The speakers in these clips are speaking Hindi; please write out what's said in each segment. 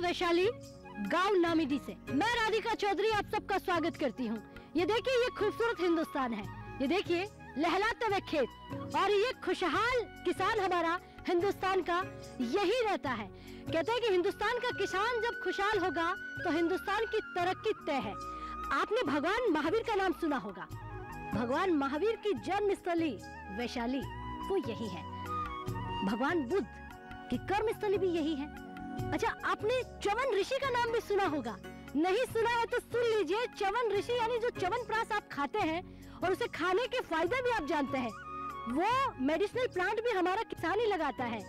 वैशाली, गांव नामिडी से मैं राधिका चौधरी आप सबका स्वागत करती हूँ। ये देखिए, ये खूबसूरत हिंदुस्तान है। ये देखिए, लहलाते हुए खेत और ये खुशहाल किसान हमारा हिंदुस्तान का यही रहता है। कहते हैं कि हिंदुस्तान का किसान जब खुशहाल होगा तो हिंदुस्तान की तरक्की तय है। आपने भगवान महावीर का नाम सुना होगा। भगवान महावीर की जन्मस्थली वैशाली वो यही है। भगवान बुद्ध की कर्मस्थली भी यही है। अच्छा, आपने च्यवन ऋषि का नाम भी सुना होगा। नहीं सुना है तो सुन लीजिए। च्यवन ऋषि यानी जो च्यवन प्राश आप खाते हैं और उसे खाने के फायदे भी आप जानते हैं। वो मेडिसिनल प्लांट भी हमारा किसान ही लगाता है।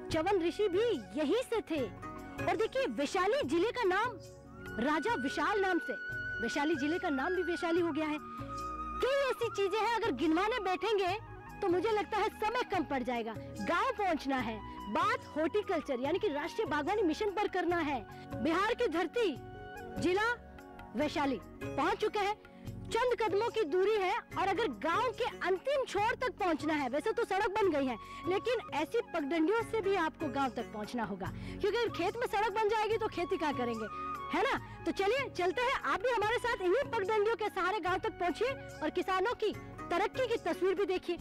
च्यवन ऋषि भी यही से थे। और देखिए, वैशाली जिले का नाम राजा विशाल नाम से वैशाली जिले का नाम भी वैशाली हो गया है। कई ऐसी चीजें हैं, अगर गिनवाने बैठेंगे तो मुझे लगता है समय कम पड़ जाएगा। गांव पहुंचना है, बात हॉर्टिकल्चर यानी कि राष्ट्रीय बागवानी मिशन पर करना है। बिहार की धरती जिला वैशाली पहुंच चुके हैं। चंद कदमों की दूरी है और अगर गांव के अंतिम छोर तक पहुंचना है, वैसे तो सड़क बन गई है, लेकिन ऐसी पगडंडियों से भी आपको गांव तक पहुंचना होगा, क्योंकि खेत में सड़क बन जाएगी तो खेती क्या करेंगे, है ना। तो चलिए चलते हैं, आप भी हमारे साथ इन्हीं पगडंडियों के सहारे गांव तक पहुंचिए और किसानों की तरक्की की तस्वीर भी देखिए।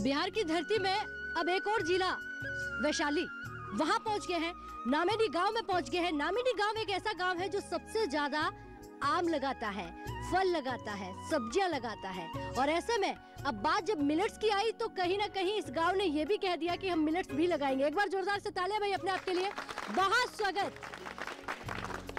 बिहार की धरती में अब एक और जिला वैशाली, वहां पहुंच गए हैं। नामिडी गांव में पहुंच गए हैं। नामिडी गांव एक ऐसा गांव है जो सबसे ज्यादा आम लगाता है, फल लगाता है, सब्जियां लगाता है। और ऐसे में अब बात जब मिलेट्स की आई तो कहीं ना कहीं इस गांव ने ये भी कह दिया कि हम मिलेट्स भी लगाएंगे। एक बार जोरदार से तालियां भाई अपने आप के लिए, बहुत स्वागत।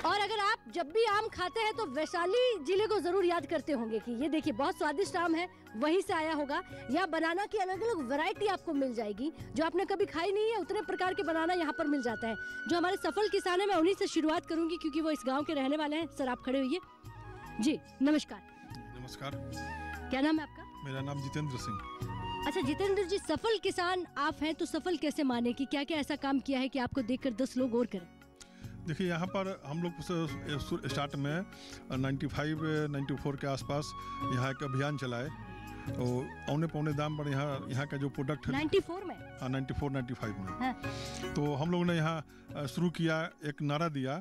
और अगर आप जब भी आम खाते हैं तो वैशाली जिले को जरूर याद करते होंगे कि ये देखिए बहुत स्वादिष्ट आम है, वहीं से आया होगा। यहाँ बनाना की अलग अलग वैरायटी आपको मिल जाएगी, जो आपने कभी खाई नहीं है उतने प्रकार के बनाना यहाँ पर मिल जाता है। जो हमारे सफल किसान है, मैं उन्हीं से शुरुआत करूंगी क्योंकि वो इस गाँव के रहने वाले हैं। सर आप खड़े होइए जी। नमस्कार। नमस्कार। क्या नाम है आपका? मेरा नाम जितेंद्र सिंह। अच्छा जितेंद्र जी, सफल किसान आप हैं तो सफल कैसे माने कि क्या क्या ऐसा काम किया है कि आपको देखकर 10 लोग और करें? देखिए, यहाँ पर हम लोग स्टार्ट में 95-94 के आसपास यहाँ एक अभियान चलाए और औने पौने दाम पर यहाँ का जो प्रोडक्ट 94 में, हाँ 94-95 में, हाँ। तो हम लोगों ने यहाँ शुरू किया, एक नारा दिया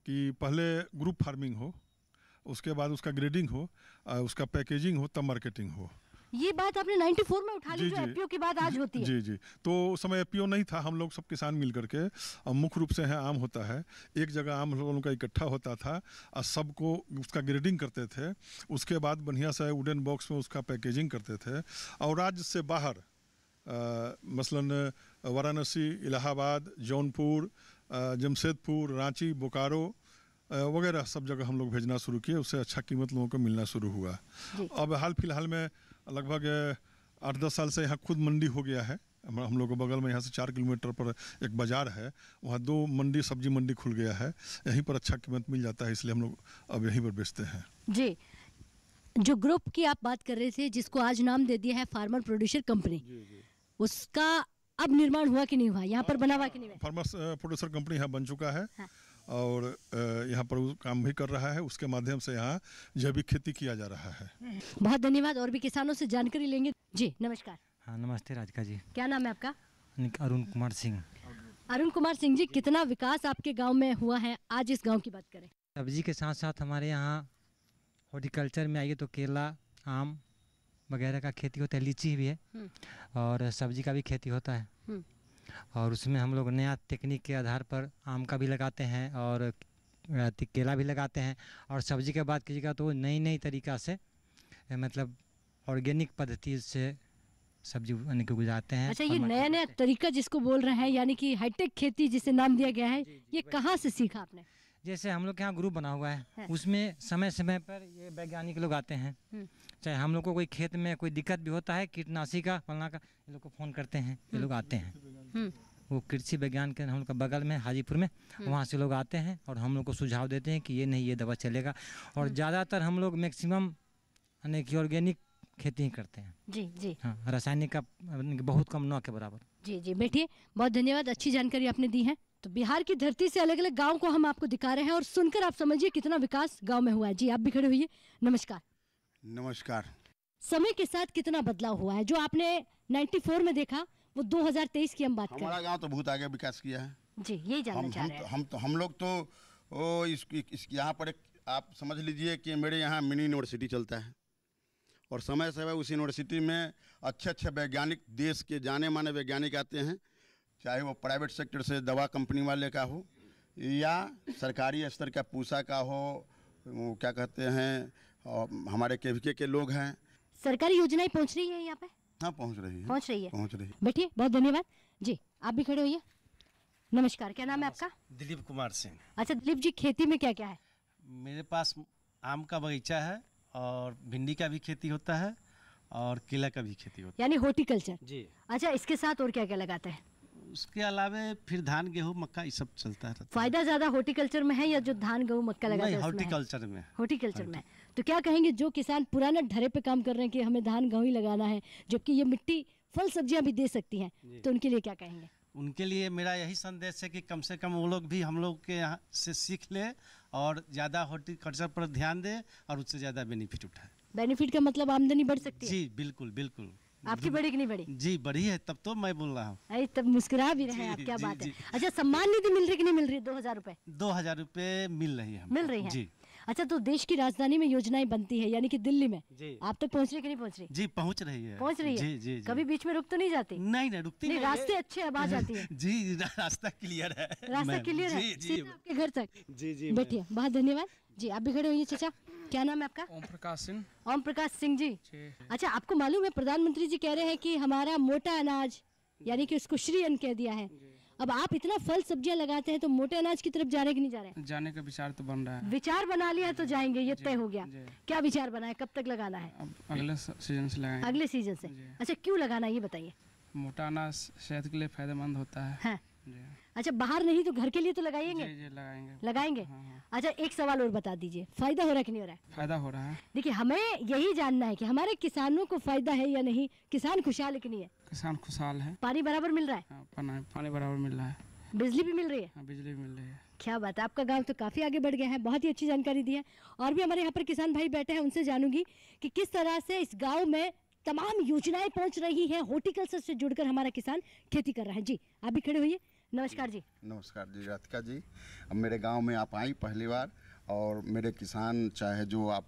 कि पहले ग्रुप फार्मिंग हो, उसके बाद उसका ग्रेडिंग हो, उसका पैकेजिंग हो, तब मार्केटिंग हो। ये बात आपने 94 में उठा ली, जो एफपीओ की बात आज होती है। जी जी। तो उस समय एफपीओ नहीं था, हम लोग सब किसान मिल करके, मुख्य रूप से है आम होता है, एक जगह आम लोगों का इकट्ठा होता था और सबको उसका ग्रेडिंग करते थे। उसके बाद बढ़िया से वुडन बॉक्स में उसका पैकेजिंग करते थे। और राज्य से बाहर मसलन वाराणसी, इलाहाबाद, जौनपुर, जमशेदपुर, रांची, बोकारो वगैरह सब जगह हम लोग भेजना शुरू किए। उससे अच्छा कीमत लोगों को मिलना शुरू हुआ। अब हाल फिलहाल में लगभग 8-10 साल से यहाँ खुद मंडी हो गया है। हम लोग के बगल में यहाँ से 4 किलोमीटर पर एक बाज़ार है, वहाँ 2 मंडी, सब्जी मंडी खुल गया है। यहीं पर अच्छा कीमत मिल जाता है, इसलिए हम लोग अब यहीं पर बेचते हैं। जी। जो ग्रुप की आप बात कर रहे थे, जिसको आज नाम दे दिया है फार्मर प्रोड्यूसर कंपनी, उसका अब निर्माण हुआ कि नहीं हुआ, यहाँ पर बना हुआ कि नहीं हुआ? फार्मर्स प्रोड्यूसर कंपनी यहाँ बन चुका है। हाँ। और यहाँ पर काम भी कर रहा है, उसके माध्यम से यहाँ जैविक खेती किया जा रहा है। बहुत धन्यवाद। और भी किसानों से जानकारी लेंगे। जी नमस्कार। हाँ नमस्ते राधिका जी। क्या नाम है आपका? अरुण कुमार सिंह। अरुण कुमार सिंह जी, कितना विकास आपके गांव में हुआ है, आज इस गांव की बात करें। सब्जी के साथ साथ हमारे यहाँ हॉर्टिकल्चर में आइए तो केला, आम वगैरह का खेती होता है, लीची भी है और सब्जी का भी खेती होता है। और उसमें हम लोग नया टेक्निक के आधार पर आम का भी लगाते हैं और केला भी लगाते हैं। और सब्जी की बात कीजिएगा तो नई नई तरीक़ा से, मतलब ऑर्गेनिक पद्धति से सब्जी गुजारते हैं। अच्छा, ये नया नया तरीका जिसको बोल रहे हैं, यानी कि हाईटेक खेती जिसे नाम दिया गया है, ये कहाँ से सीखा आपने? जैसे हम लोग के यहाँ ग्रुप बना हुआ है, उसमें समय समय पर ये वैज्ञानिक लोग आते हैं। चाहे हम लोग को कोई खेत में कोई दिक्कत भी होता है, कीटनाशी का फलना का, ये लोग को फ़ोन करते हैं, ये लोग आते हैं। वो कृषि विज्ञान केंद्र हम लोग का बगल में हाजीपुर में, वहाँ से लोग आते हैं और हम लोग को सुझाव देते हैं कि ये नहीं, ये दवा चलेगा। और ज़्यादातर हम लोग मैक्सिमम यानी कि ऑर्गेनिक खेती ही करते हैं। जी जी हाँ, रासायनिक का बहुत कम, 9 के बराबर। जी जी बैठिए, बहुत धन्यवाद, अच्छी जानकारी आपने दी है। तो बिहार की धरती से अलग अलग गांव को हम आपको दिखा रहे हैं और सुनकर आप समझिए कितना विकास गांव में हुआ है। जी आप भी खड़े हुइए। नमस्कार। नमस्कार। समय के साथ कितना बदलाव हुआ है? जो आपने 94 में देखा वो 2023 की हम बात करें। हमारा गांव तो बहुत आगे विकास किया है जी, यही जानना चाह रहे हैं। हम लोग तो यहाँ पर आप समझ लीजिए कि मेरे यहाँ मिनी यूनिवर्सिटी चलता है और समय समय उस यूनिवर्सिटी में अच्छे अच्छे वैज्ञानिक, देश के जाने माने वैज्ञानिक आते हैं, चाहे वो प्राइवेट सेक्टर से दवा कंपनी वाले का हो या सरकारी स्तर का पूसा का हो, वो क्या कहते हैं हमारे केवीके के लोग हैं। सरकारी योजनाएं पहुंच रही है यहाँ पे? हाँ पहुंच रही है, पहुंच रही है। पहुंच रही है। बैठिए, बहुत धन्यवाद। जी आप भी खड़े होइए। नमस्कार, क्या नाम है आपका? दिलीप कुमार सिंह। अच्छा दिलीप जी, खेती में क्या क्या है? मेरे पास आम का बगीचा है और भिंडी का भी खेती होता है और केला का भी खेती होता यानी हॉर्टिकल्चर। है जी। अच्छा, इसके साथ और क्या क्या लगाते हैं? उसके अलावे फिर धान, गेहूँ, मक्का, ये सब चलता है। फायदा ज्यादा हॉर्टिकल्चर में है या जो धान गेहूँ मक्का लगाते नहीं, हैं? हॉर्टिकल्चर में। हॉर्टिकल्चर में। तो क्या कहेंगे जो किसान पुराना ढरे पे काम कर रहे हैं कि हमें धान गेहूँ ही लगाना है, जबकि ये मिट्टी फल सब्जियां भी दे सकती हैं, तो उनके लिए क्या कहेंगे? उनके लिए मेरा यही संदेश है कि कम से कम वो लोग भी हम लोग के यहाँ से सीख ले और ज़्यादा हॉर्टिकल्चर पर ध्यान दे और उससे ज़्यादा बेनिफिट उठाए। बेनिफिट का मतलब आमदनी बढ़ सकती है? जी बिल्कुल बिल्कुल। आपकी बढ़ी कि नहीं बढ़ी? जी बढ़ी है, तब तो मैं बोल रहा हूँ। अरे तब मुस्कुरा भी रहे हैं आप, क्या जी, बात है। जी। अच्छा, सम्मान निधि मिल रही कि नहीं मिल रही है? 2000 रुपए 2000 रुपये मिल रही है हमको। मिल रही है? जी अच्छा, तो देश की राजधानी में योजनाएं बनती है, यानी कि दिल्ली में, जी आप तक पहुंच रही कि नहीं पहुंच रही? जी पहुंच रही है। पहुंच रही है? जी जी जी। कभी बीच में रुक तो नहीं जाती? नहीं नहीं, रुकती नहीं, नहीं रास्ते अच्छे अब आ जाती है। जी रास्ता क्लियर है। रास्ता मैम। क्लियर है जी जी सीधा आपके घर तक? जी जी। बैठिए, बहुत धन्यवाद। जी आप भी खड़े होइए। चाचा, क्या नाम है आपका? ओम प्रकाश सिंह। ओम प्रकाश सिंह जी। जी। अच्छा, आपको मालूम है प्रधानमंत्री जी कह रहे हैं कि हमारा मोटा अनाज यानी कि उसको श्री अन्न कह दिया है। अब आप इतना फल सब्जियां लगाते हैं तो मोटे अनाज की तरफ जा रहे हैं कि नहीं जा रहे हैं? जाने का विचार तो बन रहा है। विचार बना लिया है तो जाएंगे, ये तय हो गया। जी। क्या विचार बना है, कब तक लगाना है? अब अगले सीजन से लगाएंगे। अगले सीजन से। जी। अच्छा, क्यों लगाना है ये बताइए। मोटा अनाज सेहत के लिए फायदेमंद होता है। हाँ। जी अच्छा, बाहर नहीं तो घर के लिए तो लगाएंगे? जी लगाएंगे। लगाएंगे। हाँ, हाँ। अच्छा, एक सवाल और बता दीजिए, फायदा हो रहा है कि नहीं हो रहा है? फायदा हो रहा है। देखिए, हमें यही जानना है कि हमारे किसानों को फायदा है या नहीं, किसान खुशहाल है कि नहीं है? किसान खुशहाल है। पानी बराबर मिल रहा है? हाँ, पानी बराबर मिल रहा है। बिजली भी मिल रही है? हाँ, बिजली भी मिल रही है। क्या बात है, आपका गांव तो काफी आगे बढ़ गया है। बहुत ही अच्छी जानकारी दी है। और भी हमारे यहाँ पर किसान भाई बैठे हैं, उनसे जानूंगी कि किस तरह से इस गांव में तमाम योजनाएं पहुंच रही है, हॉर्टिकल्चर से जुड़कर हमारा किसान खेती कर रहा है। जी आप भी खड़े होइए। नमस्कार जी। नमस्कार जी राधिका जी। अब मेरे गांव में आप आई पहली बार और मेरे किसान, चाहे जो आप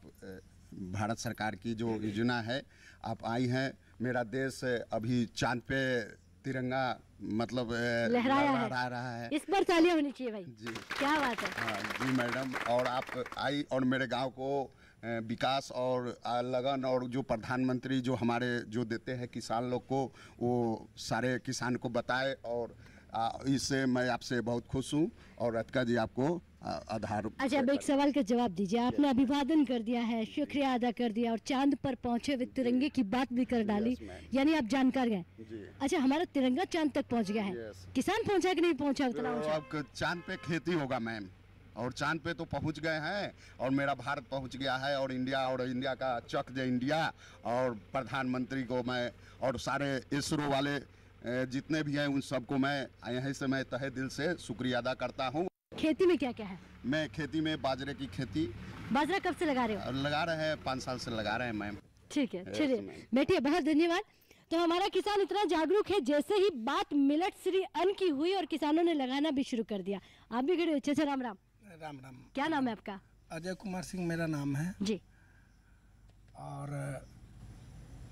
भारत सरकार की जो योजना है, आप आई हैं। मेरा देश अभी चांद पे तिरंगा मतलब लहरा रहा है। इस बार तालियां होनी चाहिए भाई जी। क्या बात है। हाँ जी मैडम, और आप आई और मेरे गांव को विकास और लगन और जो प्रधानमंत्री जो हमारे जो देते हैं किसान लोग को, वो सारे किसान को बताए और इससे मैं आपसे बहुत खुश हूँ। और राधिका जी आपको आधार। अच्छा, अब एक सवाल का जवाब दीजिए। आपने अभिवादन कर दिया है, शुक्रिया अदा कर दिया और चांद पर पहुंचे हुए तिरंगे की बात भी कर डाली, यानी आप जानकार गए। अच्छा, हमारा तिरंगा चांद तक पहुंच गया है, किसान पहुंचा कि नहीं पहुंचा उतना ऊंचा? अब चांद पे खेती होगा मैम, और चांद पे तो पहुंच गए हैं और मेरा भारत पहुंच गया है और इंडिया का चक दे इंडिया। और प्रधानमंत्री को मैं और सारे इसरो वाले जितने भी हैं उन सबको मैं यहीं से मैं तहे दिल से शुक्रिया अदा करता हूँ। खेती में क्या क्या है? मैं खेती में बाजरे की खेती। बाजरा कब से लगा रहे हो? लगा रहे हैं 5 साल से लगा रहे हैं मैम। ठीक है, चलिए बैठिए, बहुत धन्यवाद। तो हमारा किसान इतना जागरूक है, जैसे ही बात मिलट श्री अन्न की हुई और किसानों ने लगाना भी शुरू कर दिया। आप भी खड़े। अच्छा, राम राम। राम राम। क्या नाम है आपका? अजय कुमार सिंह मेरा नाम है जी। और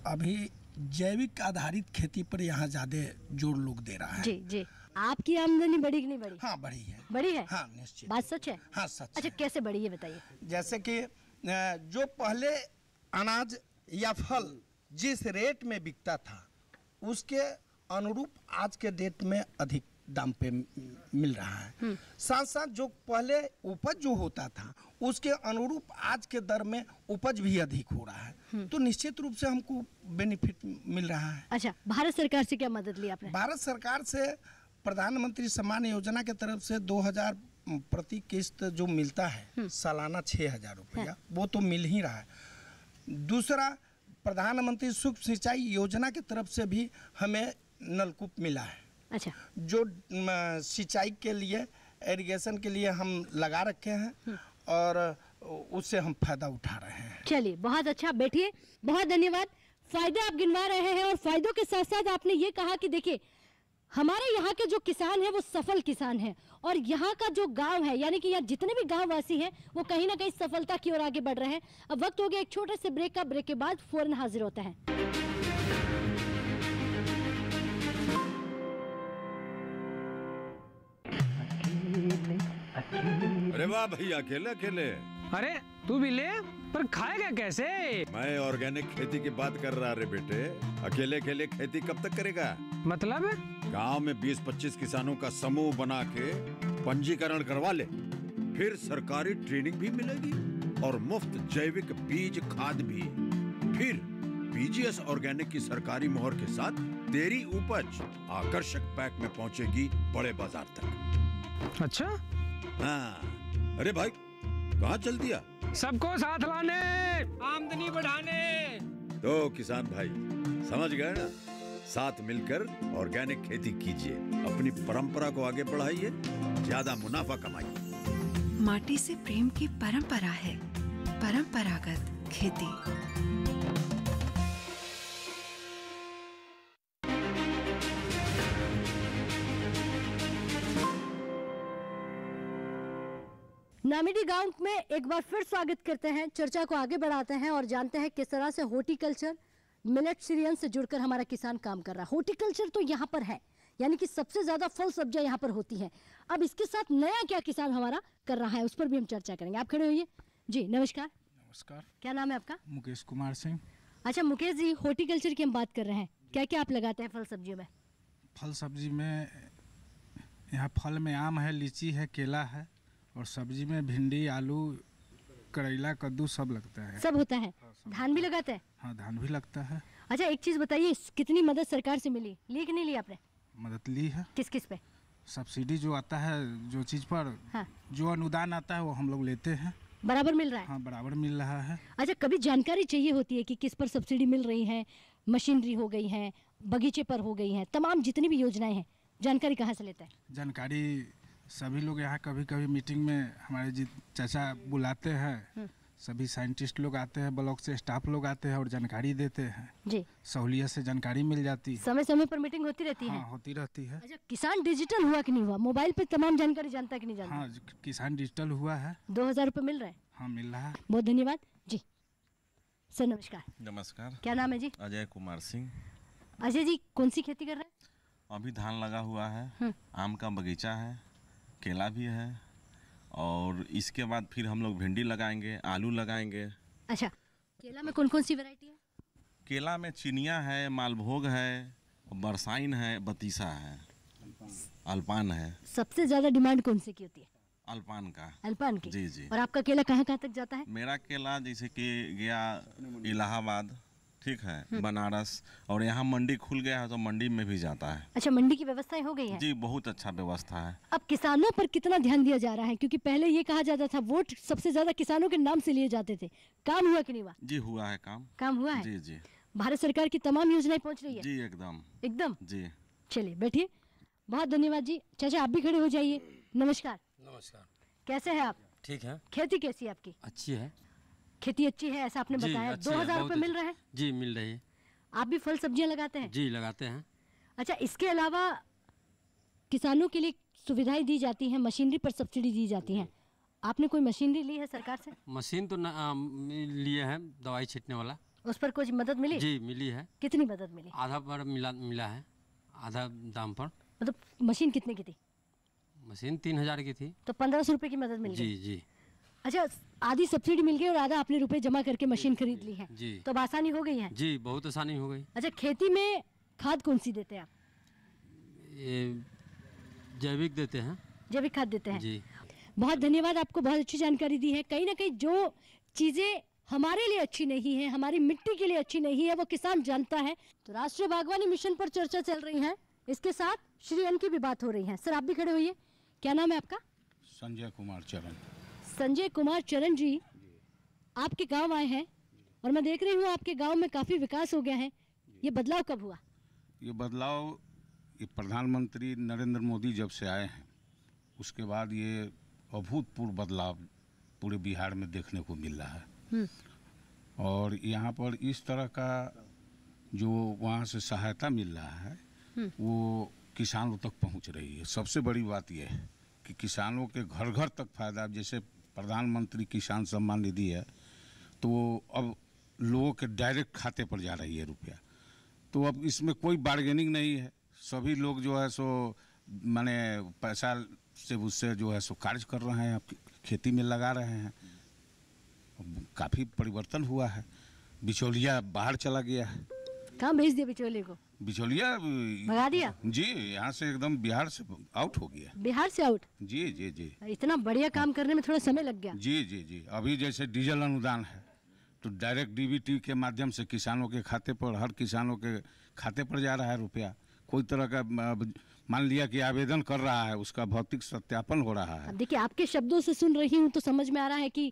अभी जैविक आधारित खेती पर यहाँ ज्यादा जोर लोग दे रहा है। जी जी। आपकी आमदनी बढ़ी कि नहीं बढ़ी? हाँ बढ़ी है। बढ़ी है? हाँ निश्चित। बात सच है? हाँ सच अच्छा, है। कैसे बढ़ी ये बताइए। जैसे कि जो पहले अनाज या फल जिस रेट में बिकता था उसके अनुरूप आज के डेट में अधिक दाम पे मिल रहा है। साथ साथ जो पहले उपज जो होता था उसके अनुरूप आज के दर में उपज भी अधिक हो रहा है, तो निश्चित रूप से हमको बेनिफिट मिल रहा है। अच्छा, भारत सरकार से क्या मदद ली आपने? भारत सरकार से प्रधानमंत्री सम्मान योजना के तरफ से 2000 प्रति किस्त जो मिलता है सालाना 6000 रुपया, वो तो मिल ही रहा है। दूसरा, प्रधानमंत्री सूक्ष्म सिंचाई योजना की तरफ से भी हमें नलकूप मिला है। अच्छा, जो सिंचाई के लिए, इरिगेशन के लिए हम लगा रखे हैं और उससे हम फायदा उठा रहे हैं। चलिए, बहुत अच्छा, बैठिए। बहुत धन्यवाद। फायदे आप गिनवा रहे हैं और फायदों के साथ साथ आपने ये कहा कि देखिए हमारे यहाँ के जो किसान हैं वो सफल किसान हैं और यहाँ का जो गांव है, यानी कि यहाँ जितने भी गांव वासी हैं वो कहीं ना कहीं सफलता की ओर आगे बढ़ रहे हैं। अब वक्त हो गया एक छोटे से ब्रेक का। ब्रेक के बाद फौरन हाजिर होता है। अरे वाह भैया, अकेले अकेले। अरे तू भी ले, पर खाएगा कैसे? मैं ऑर्गेनिक खेती की बात कर रहा रे बेटे। अकेले अकेले खेती कब तक करेगा? मतलब गांव में 20-25 किसानों का समूह बना के पंजीकरण करवा ले, फिर सरकारी ट्रेनिंग भी मिलेगी और मुफ्त जैविक बीज खाद भी। फिर पीजीएस ऑर्गेनिक की सरकारी मोहर के साथ तेरी उपज आकर्षक पैक में पहुंचेगी बड़े बाजार तक। अच्छा? हाँ। अरे भाई, कहाँ चल दिया? सबको साथ लाने, आमदनी बढ़ाने। तो किसान भाई समझ गए ना? साथ मिलकर ऑर्गेनिक खेती कीजिए, अपनी परंपरा को आगे बढ़ाइए, ज्यादा मुनाफा कमाइए। माटी से प्रेम की परंपरा है परंपरागत खेती। नामिडी गांव में एक बार फिर स्वागत करते हैं, चर्चा को आगे बढ़ाते हैं और जानते हैं किस तरह से हॉर्टिकल्चर, मिलेट सीरियन से जुड़कर हमारा किसान काम कर रहा है। हॉर्टिकल्चर तो यहाँ पर है, यानी कि सबसे ज्यादा फल सब्जियां यहाँ पर होती हैं। अब इसके साथ नया क्या किसान हमारा कर रहा है उस पर भी हम चर्चा करेंगे। आप खड़े होइए जी। नमस्कार। नमस्कार। क्या नाम है आपका? मुकेश कुमार सिंह। अच्छा मुकेश जी, हॉर्टिकल्चर की हम बात कर रहे हैं, क्या क्या आप लगाते हैं फल सब्जियों में? फल सब्जी में यहाँ फल में आम है, लीची है, केला है, और सब्जी में भिंडी, आलू, करेला, कद्दू सब लगता है। सब होता है। धान भी लगाते हैं? हाँ, धान भी लगता है। अच्छा एक चीज बताइए, कितनी मदद सरकार से मिली, ली कि नहीं ली आपने? मदद ली है। किस किस पे? सब्सिडी जो आता है, जो चीज़ पर हाँ। जो अनुदान आता है वो हम लोग लेते हैं। बराबर मिल रहा है? हाँ, बराबर मिल रहा है। अच्छा, कभी जानकारी चाहिए होती है कि किस पर सब्सिडी मिल रही है? मशीनरी हो गई है, बगीचे पर हो गई है, तमाम जितनी भी योजनाएं हैं, जानकारी कहाँ से लेते हैं? जानकारी सभी लोग यहाँ कभी कभी मीटिंग में हमारे जी चाचा बुलाते हैं, सभी साइंटिस्ट लोग आते हैं, ब्लॉक से स्टाफ लोग आते हैं और जानकारी देते हैं जी। सहूलियत से जानकारी मिल जाती है। समय समय पर मीटिंग होती रहती है? हाँ, होती रहती है। अच्छा, किसान डिजिटल हुआ कि नहीं हुआ? मोबाइल पे तमाम जानकारी जानता है कि नहीं जानता? हाँ, किसान डिजिटल हुआ है। 2000 रुपये मिल रहे हैं? हाँ, मिल रहा है। बहुत धन्यवाद जी। सर नमस्कार। नमस्कार। क्या नाम है जी? अजय कुमार सिंह। अजय जी, कौन सी खेती कर रहे हैं? अभी धान लगा हुआ है, आम का बगीचा है, केला भी है, और इसके बाद फिर हम लोग भिंडी लगाएंगे, आलू लगाएंगे। अच्छा, केला में कौन कौन सी वैरायटी है? केला में चिनिया है, मालभोग है, बरसाइन है, बतीसा है, अल्पान है। सबसे ज्यादा डिमांड कौन सी की होती है? अल्पान का। अल्पान की? जी जी। और आपका केला कहाँ कहाँ तक जाता है? मेरा केला जैसे कि गया इलाहाबाद, ठीक है, बनारस, और यहाँ मंडी खुल गया है तो मंडी में भी जाता है। अच्छा, मंडी की व्यवस्थाएं हो गई है? जी, बहुत अच्छा व्यवस्था है। अब किसानों पर कितना ध्यान दिया जा रहा है, क्योंकि पहले ये कहा जाता था वोट सबसे ज्यादा किसानों के नाम से लिए जाते थे, काम हुआ कि नहीं हुआ? जी, हुआ है काम। काम हुआ है? जी जी। भारत सरकार की तमाम योजनाएं पहुंच रही है? जी, एकदम एकदम। जी। चलिए बैठिए। बहुत धन्यवाद जी। चाचा आप भी खड़े हो जाइए। नमस्कार। नमस्कार। कैसे हैं आप? ठीक है। खेती कैसी है आपकी? अच्छी है। खेती अच्छी है ऐसा आपने बताया। 2000 रुपये मिल रहे हैं? जी, मिल रही है। आप भी फल सब्जियां लगाते हैं? जी, लगाते हैं। अच्छा, इसके अलावा किसानों के लिए सुविधाएं दी जाती हैं, मशीनरी पर सब्सिडी दी जाती हैं, आपने कोई मशीनरी ली है सरकार से? मशीन तो लिए हैं, दवाई छींटने वाला। उस पर कुछ मदद मिली? जी, मिली है। कितनी मदद मिली? आधा पर मिला है, आधा दाम पर। मतलब मशीन कितने की थी? मशीन 3000 की थी। तो 1500 रुपये की मदद मिल गई? जी जी। अच्छा, आधी सब्सिडी मिल गई और आधा आपने रुपए जमा करके मशीन खरीद ली है? जी। तो अब आसानी हो गई है? जी, बहुत आसानी हो गई। अच्छा, खेती में खाद कौन सी देते हैं आप? ये जैविक देते हैं। जैविक खाद देते हैं? जी। बहुत धन्यवाद, आपको बहुत अच्छी जानकारी दी है। कहीं ना कहीं जो चीज़ें हमारे लिए अच्छी नहीं है, हमारी मिट्टी के लिए अच्छी नहीं है, वो किसान जानता है। तो राष्ट्रीय बागवानी मिशन पर चर्चा चल रही है। इसके साथ श्री अन की भी बात हो रही है। सर आप भी खड़े होइए, क्या नाम है आपका? संजय कुमार चरण। संजय कुमार चरण जी, आपके गांव आए हैं और मैं देख रही हूँ आपके गांव में काफ़ी विकास हो गया है। ये बदलाव कब हुआ? ये बदलाव ये प्रधानमंत्री नरेंद्र मोदी जब से आए हैं उसके बाद ये अभूतपूर्व बदलाव पूरे बिहार में देखने को मिल रहा है। और यहाँ पर इस तरह का जो वहाँ से सहायता मिल रहा है वो किसानों तक पहुँच रही है। सबसे बड़ी बात यह है कि किसानों के घर घर तक फायदा, जैसे प्रधानमंत्री किसान सम्मान निधि है तो अब लोगों के डायरेक्ट खाते पर जा रही है रुपया। तो अब इसमें कोई बार्गेनिंग नहीं है, सभी लोग जो है सो माने पैसा से उससे जो है सो कार्य कर रहे हैं, खेती में लगा रहे हैं। काफ़ी परिवर्तन हुआ है। बिचौलिया बाहर चला गया है। कहाँ भेज दिया बिचौलिए को? बिचौलिया भगा दिया जी, यहाँ से एकदम बिहार से आउट हो गया। बिहार से आउट? जी जी जी। इतना बढ़िया काम करने में थोड़ा समय लग गया। जी जी जी। अभी जैसे डीजल अनुदान है तो डायरेक्ट डीबीटी के माध्यम से किसानों के खाते पर, हर किसानों के खाते पर जा रहा है रुपया। कोई तरह का मान लिया कि आवेदन कर रहा है, उसका भौतिक सत्यापन हो रहा है। अब देखिए, आपके शब्दों से सुन रही हूँ तो समझ में आ रहा है कि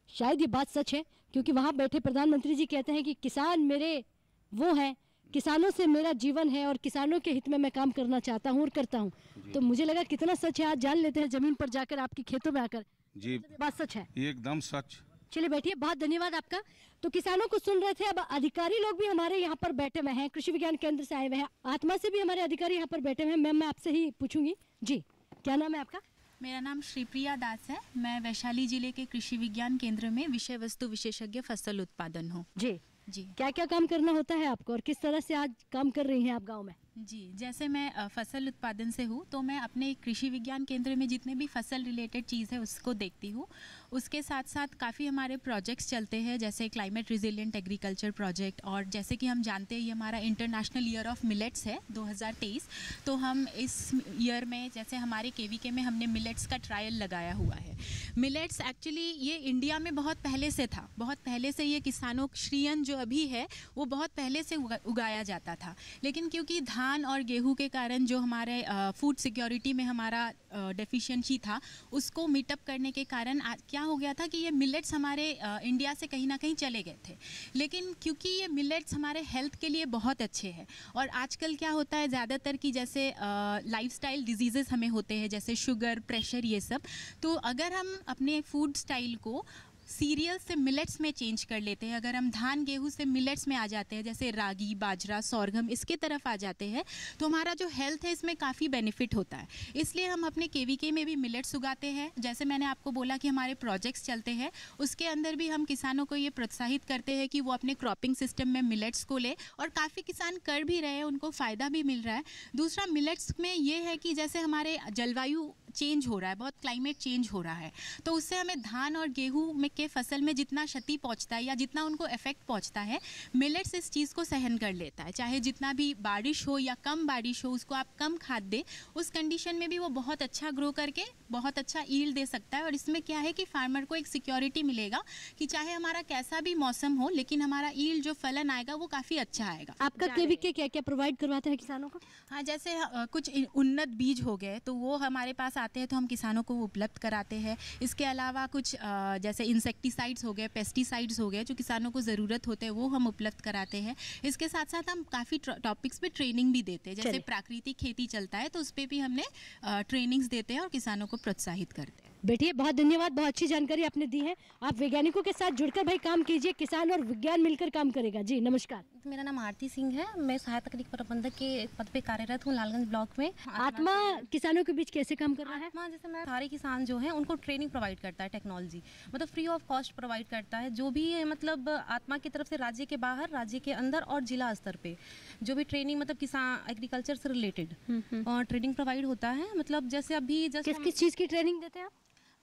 शायद ये बात सच है, क्योंकि वहाँ बैठे प्रधानमंत्री जी कहते हैं कि किसान मेरे वो हैं, किसानों से मेरा जीवन है और किसानों के हित में मैं काम करना चाहता हूँ और करता हूँ। तो मुझे लगा कितना सच है, आज जान लेते हैं जमीन पर जाकर, आपके खेतों में आकर। जी बात सच है, एकदम सच। चलिए बैठिए, बहुत धन्यवाद आपका। तो किसानों को सुन रहे थे, अब अधिकारी लोग भी हमारे यहाँ पर बैठे हुए हैं, कृषि विज्ञान केंद्र से आए हुए हैं, आत्मा से भी हमारे अधिकारी यहाँ पर बैठे हुए हैं। मैम मैं आपसे ही पूछूंगी जी, क्या नाम है आपका? मेरा नाम श्रीप्रिया दास है। मैं वैशाली जिले के कृषि विज्ञान केंद्र में विषय वस्तु विशेषज्ञ फसल उत्पादन हूँ। जी जी। क्या क्या काम करना होता है आपको और किस तरह से आज काम कर रही हैं आप गाँव में? जी, जैसे मैं फसल उत्पादन से हूँ तो मैं अपने कृषि विज्ञान केंद्र में जितने भी फसल रिलेटेड चीज़ है उसको देखती हूँ। उसके साथ साथ काफ़ी हमारे प्रोजेक्ट्स चलते हैं, जैसे क्लाइमेट रिजिलिएंट एग्रीकल्चर प्रोजेक्ट, और जैसे कि हम जानते हैं ये हमारा इंटरनेशनल ईयर ऑफ मिलेट्स है 2023। तो हम इस ईयर में जैसे हमारे केवीके में हमने मिलेट्स का ट्रायल लगाया हुआ है। मिलेट्स एक्चुअली ये इंडिया में बहुत पहले से था, बहुत पहले से ये किसानों श्रीयन जो अभी है वो बहुत पहले से उगाया जाता था, लेकिन क्योंकि धान और गेहूं के कारण जो हमारे फूड सिक्योरिटी में हमारा डेफिशिएंसी था उसको मीटअप करने के कारण क्या हो गया था कि ये मिलेट्स हमारे इंडिया से कहीं ना कहीं चले गए थे। लेकिन क्योंकि ये मिलेट्स हमारे हेल्थ के लिए बहुत अच्छे हैं, और आजकल क्या होता है ज़्यादातर कि जैसे लाइफस्टाइल डिजीज़ेस हमें होते हैं, जैसे शुगर, प्रेशर, ये सब। तो अगर हम अपने फूड स्टाइल को सीरियल से मिलेट्स में चेंज कर लेते हैं, अगर हम धान गेहूं से मिलेट्स में आ जाते हैं, जैसे रागी, बाजरा, सोरगम, इसके तरफ आ जाते हैं, तो हमारा जो हेल्थ है इसमें काफ़ी बेनिफिट होता है। इसलिए हम अपने केवीके में भी मिलेट्स उगाते हैं। जैसे मैंने आपको बोला कि हमारे प्रोजेक्ट्स चलते हैं, उसके अंदर भी हम किसानों को ये प्रोत्साहित करते हैं कि वो अपने क्रॉपिंग सिस्टम में मिलेट्स को ले, और काफ़ी किसान कर भी रहे हैं, उनको फ़ायदा भी मिल रहा है। दूसरा, मिलेट्स में ये है कि जैसे हमारे जलवायु चेंज हो रहा है, बहुत क्लाइमेट चेंज हो रहा है, तो उससे हमें धान और गेहूं में के फसल में जितना क्षति पहुंचता है या जितना उनको इफेक्ट पहुंचता है, मिलेट्स इस चीज़ को सहन कर लेता है। चाहे जितना भी बारिश हो या कम बारिश हो, उसको आप कम खाद दें, उस कंडीशन में भी वो बहुत अच्छा ग्रो करके बहुत अच्छा ईल्ड दे सकता है। और इसमें क्या है कि फार्मर को एक सिक्योरिटी मिलेगा कि चाहे हमारा कैसा भी मौसम हो, लेकिन हमारा ईल्ड जो फलन आएगा वो काफ़ी अच्छा आएगा। आपका केवीके क्या क्या प्रोवाइड करवाता है किसानों को? हाँ, जैसे कुछ उन्नत बीज हो गए तो वो हमारे पास आते हैं तो हम किसानों को उपलब्ध कराते हैं। इसके अलावा कुछ जैसे इंसेक्टिसाइड्स हो गए, पेस्टिसाइड्स हो गए, जो किसानों को ज़रूरत होते हैं वो हम उपलब्ध कराते हैं। इसके साथ साथ हम काफ़ी टॉपिक्स पे ट्रेनिंग भी देते हैं, जैसे प्राकृतिक खेती चलता है तो उस पर भी हमने ट्रेनिंग्स देते हैं और किसानों को प्रोत्साहित करते हैं। बेटिए बहुत धन्यवाद, बहुत अच्छी जानकारी आपने दी है। आप वैज्ञानिकों के साथ जुड़कर भाई काम कीजिए, किसान और विज्ञान मिलकर काम करेगा। जी नमस्कार। मेरा नाम आरती सिंह है, मैं सहायक तकनीकी प्रबंधक के पद पे कार्यरत हूँ लालगंज ब्लॉक में। आत्मा किसानों के बीच कैसे काम कर रहा है? आत्मा जैसे मैं सारे किसान जो हैं उनको ट्रेनिंग प्रोवाइड करता है, टेक्नोलॉजी मतलब फ्री ऑफ कॉस्ट प्रोवाइड करता है। जो भी मतलब आत्मा की तरफ से राज्य के बाहर, राज्य के अंदर और जिला स्तर पे जो भी ट्रेनिंग मतलब किसान एग्रीकल्चर से रिलेटेड ट्रेनिंग प्रोवाइड होता है। मतलब जैसे अभी जैसे किस चीज़ की ट्रेनिंग देते हैं आप?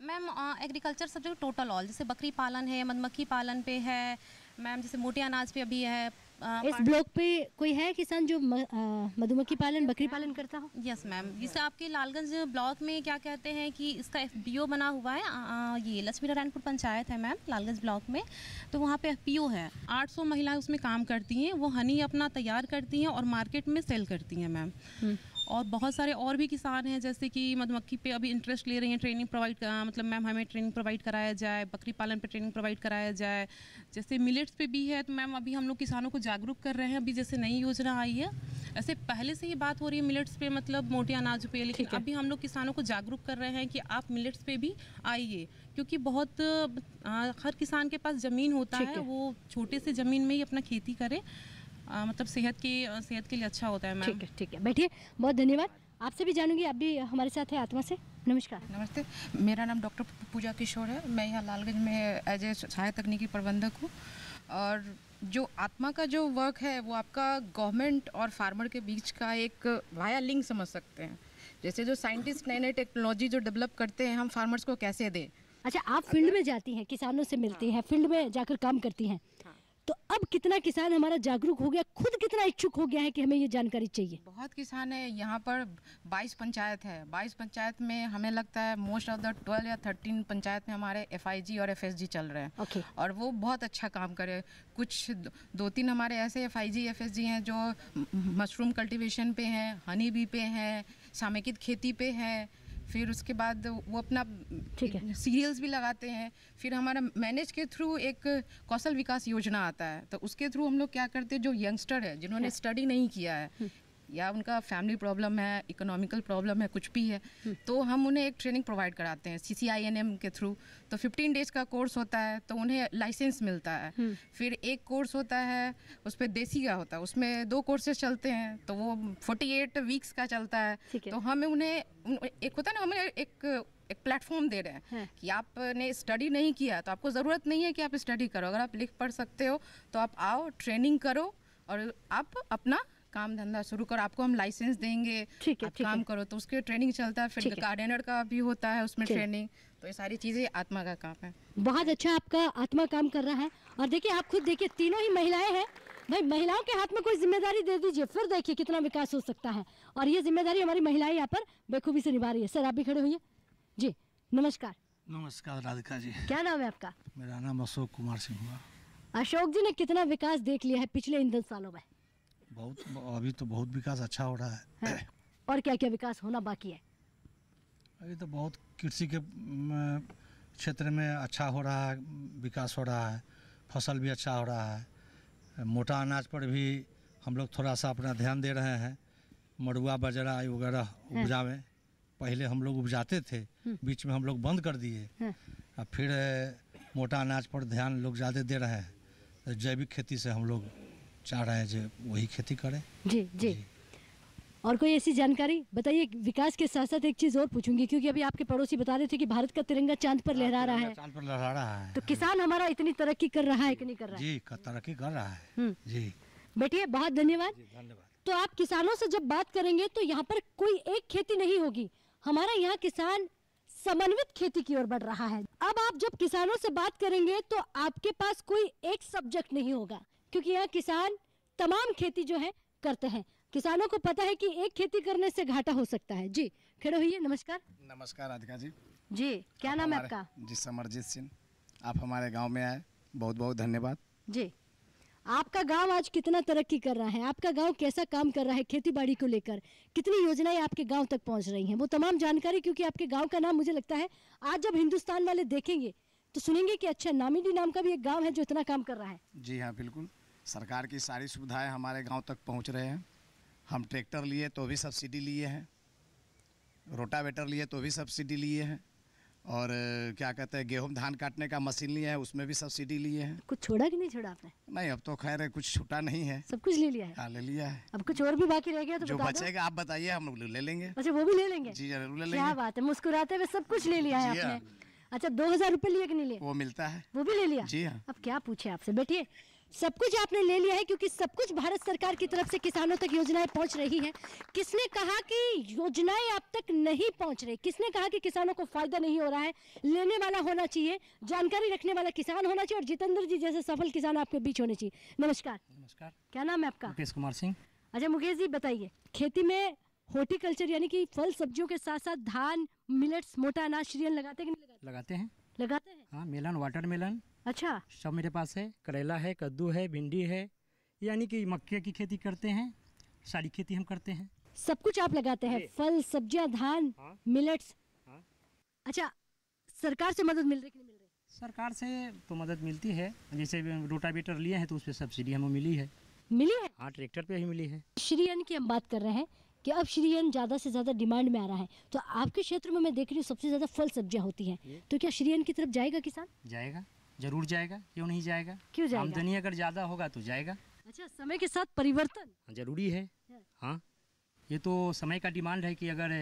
Ma'am agriculture subject total all, जैसे बकरी पालन है, मधुमक्खी पालन पे है मैम, जैसे मोटे अनाज पे अभी है। इस ब्लॉक पे कोई है किसान जो मधुमक्खी पालन, बकरी पालन करता हो? यस मैम, जैसे आपके लालगंज ब्लॉक में क्या कहते हैं कि इसका FPO बना हुआ है, ये लक्ष्मी नारायणपुर पंचायत है मैम लालगंज ब्लॉक में, तो वहाँ पे FPO है। 800 महिलाएं उसमें काम करती हैं, वो हनी अपना तैयार करती हैं और मार्केट में सेल करती हैं मैम। और बहुत सारे और भी किसान हैं, जैसे कि मधुमक्खी पे अभी इंटरेस्ट ले रही हैं, ट्रेनिंग प्रोवाइड मतलब मैम हमें ट्रेनिंग प्रोवाइड कराया जाए, बकरी पालन पे ट्रेनिंग प्रोवाइड कराया जाए। जैसे मिलेट्स पे भी है, तो मैम अभी हम लोग किसानों को जागरूक कर रहे हैं। अभी जैसे नई योजना आई है, ऐसे पहले से ही बात हो रही है मिलेट्स पे, मतलब मोटे अनाज पे, लेकिन अभी हम लोग किसानों को जागरूक कर रहे हैं कि आप मिलेट्स पे भी आइए, क्योंकि बहुत हर किसान के पास ज़मीन होता है, वो छोटे से ज़मीन में ही अपना खेती करे, मतलब सेहत के लिए अच्छा होता है मैम। ठीक है, बैठिए, बहुत धन्यवाद। आपसे भी जानूंगी, आप भी हमारे साथ हैं आत्मा से। नमस्कार। नमस्ते, मेरा नाम डॉक्टर पूजा किशोर है। मैं यहाँ लालगंज में एज ए सहायक तकनीकी प्रबंधक हूँ। और जो आत्मा का जो वर्क है वो आपका गवर्नमेंट और फार्मर के बीच का एक वाया लिंक समझ सकते हैं। जैसे जो साइंटिस्ट नई नई टेक्नोलॉजी जो डेवलप करते हैं, हम फार्मर्स को कैसे दें। अच्छा, आप फील्ड में जाती हैं, किसानों से मिलती हैं, फील्ड में जाकर काम करती हैं, तो अब कितना किसान हमारा जागरूक हो गया, खुद कितना इच्छुक हो गया है कि हमें ये जानकारी चाहिए? बहुत किसान है यहाँ पर। 22 पंचायत है। 22 पंचायत में हमें लगता है मोस्ट ऑफ द 12 या 13 पंचायत में हमारे FIG और FSG चल रहे हैं। और वो बहुत अच्छा काम करे। कुछ 2-3 हमारे ऐसे FIG FSG हैं जो मशरूम कल्टीवेशन पे हैं, हनी बी पे हैं, सामयिक खेती पे हैं, फिर उसके बाद वो अपना सीरियल्स भी लगाते हैं। फिर हमारा मैनेज के थ्रू एक कौशल विकास योजना आता है, तो उसके थ्रू हम लोग क्या करते हैं, जो यंगस्टर है जिन्होंने स्टडी नहीं किया है या उनका फैमिली प्रॉब्लम है, इकोनॉमिकल प्रॉब्लम है, कुछ भी है, तो हम उन्हें एक ट्रेनिंग प्रोवाइड कराते हैं CCINM के थ्रू। तो 15 डेज का कोर्स होता है, तो उन्हें लाइसेंस मिलता है। फिर एक कोर्स होता है, उस पर देसी का होता है, उसमें 2 कोर्सेज चलते हैं, तो वो 48 वीक्स का चलता है। तो हमें उन्हें एक होता है ना, हमें एक प्लेटफॉर्म दे रहे हैं कि आपने स्टडी नहीं किया तो आपको ज़रूरत नहीं है कि आप स्टडी करो। अगर आप लिख पढ़ सकते हो तो आप आओ, ट्रेनिंग करो और आप अपना काम धंधा शुरू करो, आपको हम लाइसेंस देंगे, आप काम करो। तो उसके ट्रेनिंग चलता है। फिर गार्डनर का भी होता है उसमें ट्रेनिंग। तो ये सारी चीज़ें आत्मा का काम है। बहुत अच्छा आपका आत्मा काम कर रहा है। और देखिए, आप खुद देखिए, तीनों ही महिलाएं हैं। भाई, महिलाओं के हाथ में कोई जिम्मेदारी दे दीजिए, फिर देखिए कितना विकास हो सकता है। और ये जिम्मेदारी हमारी महिलाएं यहाँ पर बेखूबी से निभा रही है। सर, आप भी खड़े हुई जी। नमस्कार। नमस्कार राधिका जी। क्या नाम है आपका? मेरा नाम अशोक कुमार सिंह हुआ। अशोक जी ने कितना विकास देख लिया है पिछले इन 10 सालों में? बहुत, अभी तो बहुत विकास अच्छा हो रहा है। और क्या क्या विकास होना बाकी है? अभी तो बहुत कृषि के क्षेत्र में अच्छा हो रहा है, विकास हो रहा है, फसल भी अच्छा हो रहा है। मोटा अनाज पर भी हम लोग थोड़ा सा अपना ध्यान दे रहे हैं। मड़ुआ बाजरा वगैरह उपजावे, पहले हम लोग उपजाते थे, बीच में हम लोग बंद कर दिए। अब फिर मोटा अनाज पर ध्यान लोग ज़्यादा दे रहे हैं। जैविक खेती से हम लोग चाह रहे हैं जो वही खेती करें। जी। और कोई ऐसी जानकारी बताइए? विकास के साथ साथ एक चीज़ और पूछूंगी, क्योंकि अभी आपके पड़ोसी बता रहे थे कि भारत का तिरंगा चांद पर लहरा रहा है। चांद पर लहरा रहा है। तो किसान हमारा इतनी तरक्की कर रहा है कि नहीं कर रहा है? जी, तरक्की कर रहा है। जी, बैठिए, बहुत धन्यवाद। तो आप किसानों से जब बात करेंगे तो यहाँ पर कोई एक खेती नहीं होगी। हमारा यहाँ किसान समन्वित खेती की ओर बढ़ रहा है। अब आप जब किसानों से बात करेंगे तो आपके पास कोई एक सब्जेक्ट नहीं होगा, क्योंकि यहाँ किसान तमाम खेती जो है करते हैं। किसानों को पता है कि एक खेती करने से घाटा हो सकता है। जी, खड़े होइए। नमस्कार। नमस्कार राधिका जी। जी, क्या नाम है आपका? जी, समरजीत सिंह। आप हमारे गांव में आए, बहुत बहुत धन्यवाद। जी, आपका गांव आज कितना तरक्की कर रहा है? आपका गांव कैसा काम कर रहा है खेती बाड़ी को लेकर? कितनी योजनाएं आपके गांव तक पहुंच रही हैं? वो तमाम जानकारी, क्योंकि आपके गांव का नाम मुझे लगता है आज जब हिंदुस्तान वाले देखेंगे तो सुनेंगे कि अच्छा, नामीडी नाम का भी एक गाँव है जो इतना काम कर रहा है। जी हाँ, बिल्कुल। सरकार की सारी सुविधाएं हमारे गांव तक पहुंच रहे हैं। हम ट्रैक्टर लिए तो भी सब्सिडी लिए हैं, रोटावेटर लिए तो भी सब्सिडी लिए हैं, और क्या कहते हैं, गेहूं धान काटने का मशीन लिए हैं, उसमें भी सब्सिडी लिए हैं। कुछ छोड़ा कि नहीं छोड़ा आपने? नहीं, अब तो खैर कुछ छूटा नहीं है, सब कुछ ले लिया है। हाँ, ले लिया है। अब कुछ और भी बाकी रह गया तो जो बता बचेगा आप बताइए, हम लोग ले लेंगे। अच्छा, वो भी ले लेंगे? जी, जरूर ले लेंगे। क्या बात है, मुस्कुराते हुए सब कुछ ले लिया है आपने। अच्छा, 2000 रुपये लिए कि नहीं लिए? वो मिलता है, वो भी ले लिया। जी हाँ। अब क्या पूछे आपसे, बैठिए। सब कुछ आपने ले लिया है, क्योंकि सब कुछ भारत सरकार की तरफ से किसानों तक योजनाएं पहुंच रही हैं। किसने कहा कि योजनाएं आप तक नहीं पहुंच रही? किसने कहा कि किसानों को फायदा नहीं हो रहा है? लेने वाला होना चाहिए, जानकारी रखने वाला किसान होना चाहिए, और जितेंद्र जी जैसे सफल किसान आपके बीच होने चाहिए। नमस्कार। नमस्कार। क्या नाम है आपका? मुकेश कुमार सिंह। अच्छा मुकेश जी, बताइए, खेती में हॉर्टिकल्चर यानी कि फल सब्जियों के साथ साथ धान, मिलेट्स, मोटा अनाज, सीरियल लगाते हैं कि नहीं लगाते हैं? लगाते हैं। हाँ, मेलन, वाटरमेलन, अच्छा, सब मेरे पास है। करेला है, कद्दू है, भिंडी है, यानी कि मक्के की खेती करते हैं। सारी खेती हम करते हैं। सब कुछ आप लगाते हैं, फल, सब्जियां, धान, मिलेट्स। अच्छा, सरकार से मदद मिल रही कि नहीं मिल रही? सरकार से तो मदद मिलती है, जैसे रोटावेटर लिए हैं तो उस पर सब्सिडी हमें मिली है। मिली है? हाँ, ट्रैक्टर पे ही मिली है। श्री अन्न की हम बात कर रहे हैं कि अब श्री अन्न ज़्यादा से ज़्यादा डिमांड में आ रहा है, तो आपके क्षेत्र में मैं देख रही हूँ सबसे ज़्यादा फल सब्जियाँ होती हैं, तो क्या श्री अन्न की तरफ जाएगा किसान? जाएगा, जरूर जाएगा, क्यों नहीं जाएगा? क्यों जाएगा? आमदनी अगर ज़्यादा होगा तो जाएगा। अच्छा, समय के साथ परिवर्तन जरूरी है। हाँ, ये तो समय का डिमांड है कि अगर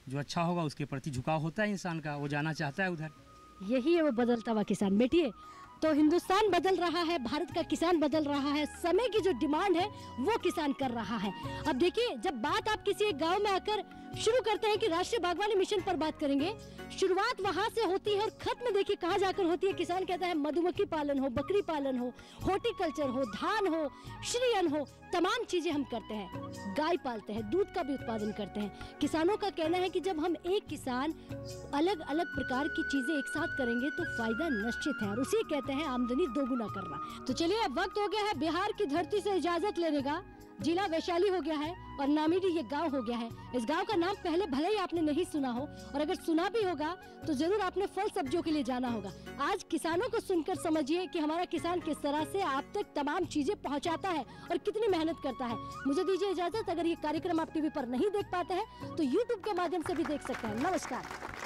जो अच्छा होगा उसके प्रति झुकाव होता है इंसान का, वो जाना चाहता है उधर। यही है वो बदलता हुआ किसान। बैठिए, तो हिंदुस्तान बदल रहा है, भारत का किसान बदल रहा है, समय की जो डिमांड है वो किसान कर रहा है। अब देखिए, जब बात आप किसी एक गांव में आकर शुरू करते हैं कि राष्ट्रीय बागवानी मिशन पर बात करेंगे, शुरुआत वहां से होती है और खत्म देखिए कहाँ जाकर होती है। किसान कहता है मधुमक्खी पालन हो, बकरी पालन हो, हॉर्टिकल्चर हो, धान हो, श्री अन्न हो, तमाम चीजें हम करते हैं। गाय पालते हैं, दूध का भी उत्पादन करते हैं। किसानों का कहना है कि जब हम एक किसान अलग अलग प्रकार की चीजें एक साथ करेंगे तो फायदा निश्चित है, और उसी कहते हैं आमदनी दोगुना करना। तो चलिए, अब वक्त हो गया है बिहार की धरती से इजाजत लेने का। जिला वैशाली हो गया है और नामीडी ये गांव हो गया है। इस गांव का नाम पहले भले ही आपने नहीं सुना हो, और अगर सुना भी होगा तो जरूर आपने फल सब्जियों के लिए जाना होगा। आज किसानों को सुनकर समझिए कि हमारा किसान किस तरह से आप तक तमाम चीजें पहुंचाता है और कितनी मेहनत करता है। मुझे दीजिए इजाजत। अगर ये कार्यक्रम आप टीवी पर नहीं देख पाते हैं तो यूट्यूब के माध्यम से भी देख सकते हैं। नमस्कार।